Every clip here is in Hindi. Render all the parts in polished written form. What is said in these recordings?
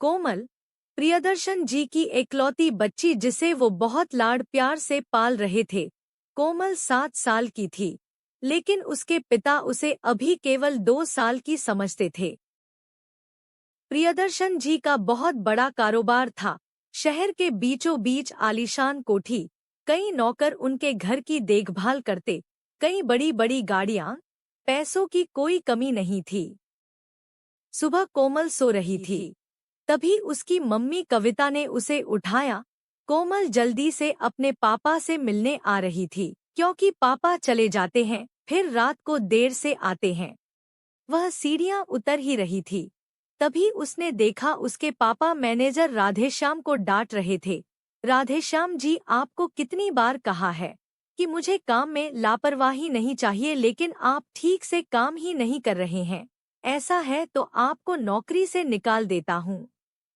कोमल, प्रियदर्शन जी की एकलौती बच्ची जिसे वो बहुत लाड प्यार से पाल रहे थे। कोमल 7 साल की थी, लेकिन उसके पिता उसे अभी केवल 2 साल की समझते थे। प्रियदर्शन जी का बहुत बड़ा कारोबार था। शहर के बीचों बीच आलीशान कोठी, कई नौकर उनके घर की देखभाल करते, कई बड़ी बड़ी गाड़ियां, पैसों की कोई कमी नहीं थी। सुबह कोमल सो रही थी, तभी उसकी मम्मी कविता ने उसे उठाया। कोमल जल्दी से अपने पापा से मिलने आ रही थी, क्योंकि पापा चले जाते हैं, फिर रात को देर से आते हैं। वह सीढ़ियां उतर ही रही थी, तभी उसने देखा उसके पापा मैनेजर राधेश्याम को डांट रहे थे। राधेश्याम जी, आपको कितनी बार कहा है कि मुझे काम में लापरवाही नहीं चाहिए, लेकिन आप ठीक से काम ही नहीं कर रहे हैं। ऐसा है तो आपको नौकरी से निकाल देता हूँ।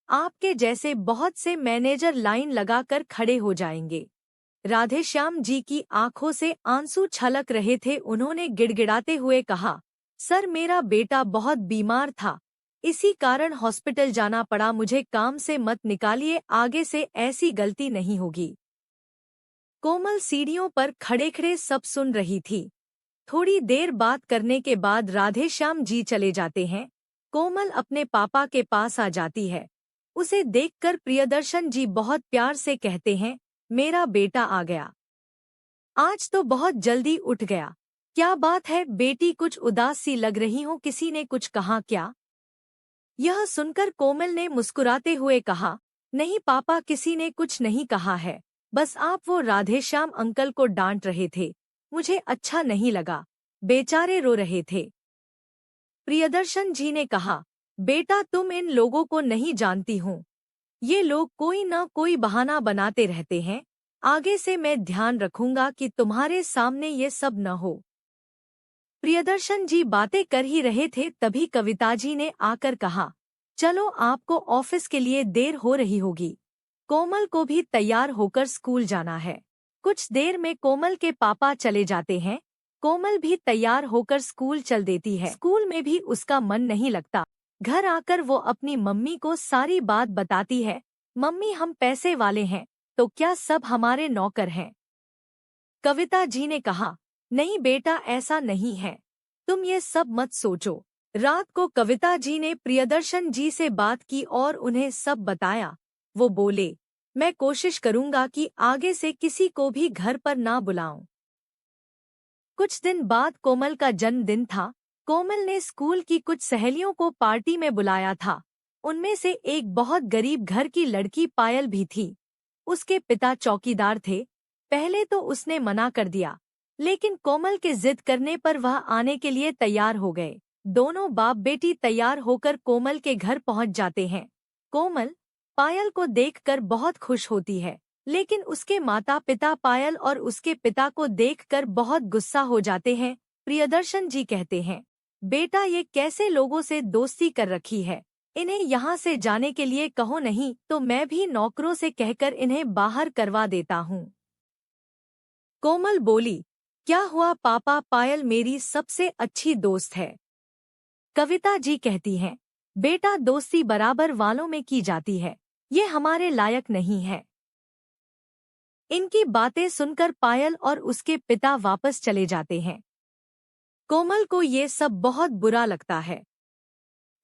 आपके जैसे बहुत से मैनेजर लाइन लगाकर खड़े हो जाएंगे। राधेश्याम जी की आंखों से आंसू छलक रहे थे। उन्होंने गिड़गिड़ाते हुए कहा, सर, मेरा बेटा बहुत बीमार था, इसी कारण हॉस्पिटल जाना पड़ा। मुझे काम से मत निकालिए, आगे से ऐसी गलती नहीं होगी। कोमल सीढ़ियों पर खड़े खड़े सब सुन रही थी। थोड़ी देर बात करने के बाद राधेश्याम जी चले जाते हैं। कोमल अपने पापा के पास आ जाती है। उसे देखकर प्रियदर्शन जी बहुत प्यार से कहते हैं, मेरा बेटा आ गया। आज तो बहुत जल्दी उठ गया। क्या बात है बेटी, कुछ उदास सी लग रही हो, किसी ने कुछ कहा क्या? यह सुनकर कोमल ने मुस्कुराते हुए कहा, नहीं पापा, किसी ने कुछ नहीं कहा है, बस आप वो राधेश्याम अंकल को डांट रहे थे, मुझे अच्छा नहीं लगा, बेचारे रो रहे थे। प्रियदर्शन जी ने कहा, बेटा तुम इन लोगों को नहीं जानती हो, ये लोग कोई न कोई बहाना बनाते रहते हैं। आगे से मैं ध्यान रखूंगा कि तुम्हारे सामने ये सब न हो। प्रियदर्शन जी बातें कर ही रहे थे, तभी कविता जी ने आकर कहा, चलो आपको ऑफिस के लिए देर हो रही होगी। कोमल को भी तैयार होकर स्कूल जाना है। कुछ देर में कोमल के पापा चले जाते हैं। कोमल भी तैयार होकर स्कूल चल देती है। स्कूल में भी उसका मन नहीं लगता। घर आकर वो अपनी मम्मी को सारी बात बताती है। मम्मी, हम पैसे वाले हैं, तो क्या सब हमारे नौकर हैं? कविता जी ने कहा, नहीं बेटा, ऐसा नहीं है, तुम ये सब मत सोचो। रात को कविता जी ने प्रियदर्शन जी से बात की और उन्हें सब बताया। वो बोले, मैं कोशिश करूंगा कि आगे से किसी को भी घर पर ना बुलाऊं। कुछ दिन बाद कोमल का जन्मदिन था। कोमल ने स्कूल की कुछ सहेलियों को पार्टी में बुलाया था। उनमें से एक बहुत गरीब घर की लड़की पायल भी थी। उसके पिता चौकीदार थे। पहले तो उसने मना कर दिया, लेकिन कोमल के जिद करने पर वह आने के लिए तैयार हो गए। दोनों बाप बेटी तैयार होकर कोमल के घर पहुंच जाते हैं। कोमल पायल को देखकर बहुत खुश होती है, लेकिन उसके माता पिता पायल और उसके पिता को देखकर बहुत गुस्सा हो जाते हैं। प्रियदर्शन जी कहते हैं, बेटा, ये कैसे लोगों से दोस्ती कर रखी है, इन्हें यहाँ से जाने के लिए कहो, नहीं तो मैं भी नौकरों से कहकर इन्हें बाहर करवा देता हूँ। कोमल बोली, क्या हुआ पापा, पायल मेरी सबसे अच्छी दोस्त है। कविता जी कहती हैं, बेटा, दोस्ती बराबर वालों में की जाती है, ये हमारे लायक नहीं है। इनकी बातें सुनकर पायल और उसके पिता वापस चले जाते हैं। कोमल को ये सब बहुत बुरा लगता है।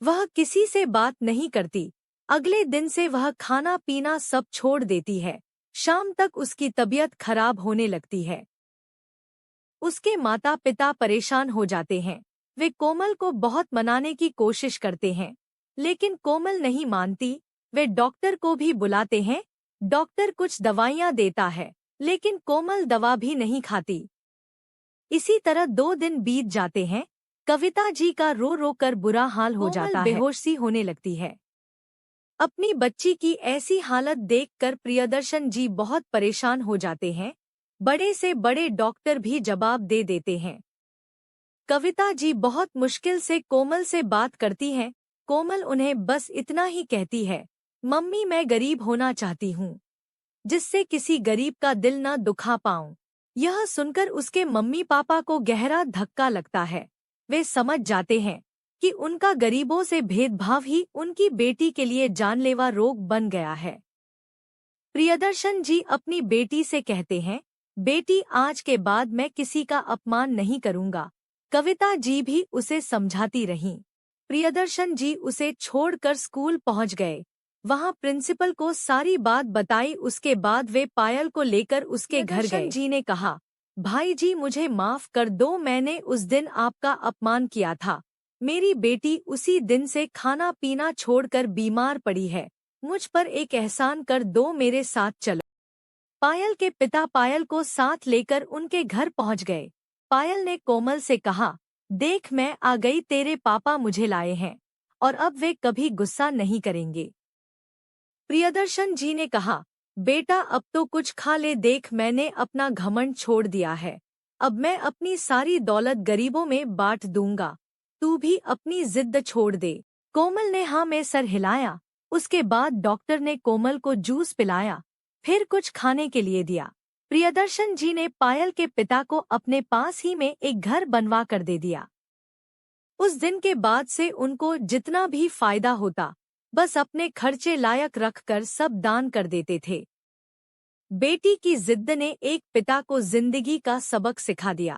वह किसी से बात नहीं करती। अगले दिन से वह खाना पीना सब छोड़ देती है। शाम तक उसकी तबीयत खराब होने लगती है। उसके माता पिता परेशान हो जाते हैं। वे कोमल को बहुत मनाने की कोशिश करते हैं, लेकिन कोमल नहीं मानती। वे डॉक्टर को भी बुलाते हैं। डॉक्टर कुछ दवाइयाँ देता है, लेकिन कोमल दवा भी नहीं खाती। इसी तरह 2 दिन बीत जाते हैं। कविता जी का रो रो कर बुरा हाल हो जाता है। बेहोश सी होने लगती है। अपनी बच्ची की ऐसी हालत देखकर प्रियदर्शन जी बहुत परेशान हो जाते हैं। बड़े से बड़े डॉक्टर भी जवाब दे देते हैं। कविता जी बहुत मुश्किल से कोमल से बात करती हैं। कोमल उन्हें बस इतना ही कहती है, मम्मी, मैं गरीब होना चाहती हूँ, जिससे किसी गरीब का दिल न दुखा पाऊं। यह सुनकर उसके मम्मी पापा को गहरा धक्का लगता है। वे समझ जाते हैं। कि उनका गरीबों से भेदभाव ही उनकी बेटी के लिए जानलेवा रोग बन गया है। प्रियदर्शन जी अपनी बेटी से कहते हैं, बेटी आज के बाद मैं किसी का अपमान नहीं करूंगा। कविता जी भी उसे समझाती रहीं। प्रियदर्शन जी उसे छोड़कर स्कूल पहुंच गए। वहां प्रिंसिपल को सारी बात बताई। उसके बाद वे पायल को लेकर उसके घर गए। प्रियदर्शन जी ने कहा, भाई जी मुझे माफ कर दो, मैंने उस दिन आपका अपमान किया था। मेरी बेटी उसी दिन से खाना पीना छोड़कर बीमार पड़ी है। मुझ पर एक एहसान कर दो, मेरे साथ चलो। पायल के पिता पायल को साथ लेकर उनके घर पहुंच गए। पायल ने कोमल से कहा, देख मैं आ गई, तेरे पापा मुझे लाए हैं और अब वे कभी गुस्सा नहीं करेंगे। प्रियदर्शन जी ने कहा, बेटा अब तो कुछ खा ले, देख मैंने अपना घमंड छोड़ दिया है। अब मैं अपनी सारी दौलत गरीबों में बांट दूंगा। तू भी अपनी जिद छोड़ दे। कोमल ने हाँ में सर हिलाया। उसके बाद डॉक्टर ने कोमल को जूस पिलाया, फिर कुछ खाने के लिए दिया। प्रियदर्शन जी ने पायल के पिता को अपने पास ही में एक घर बनवा कर दे दिया। उस दिन के बाद से उनको जितना भी फायदा होता, बस अपने खर्चे लायक रखकर सब दान कर देते थे। बेटी की जिद्द ने एक पिता को जिंदगी का सबक सिखा दिया।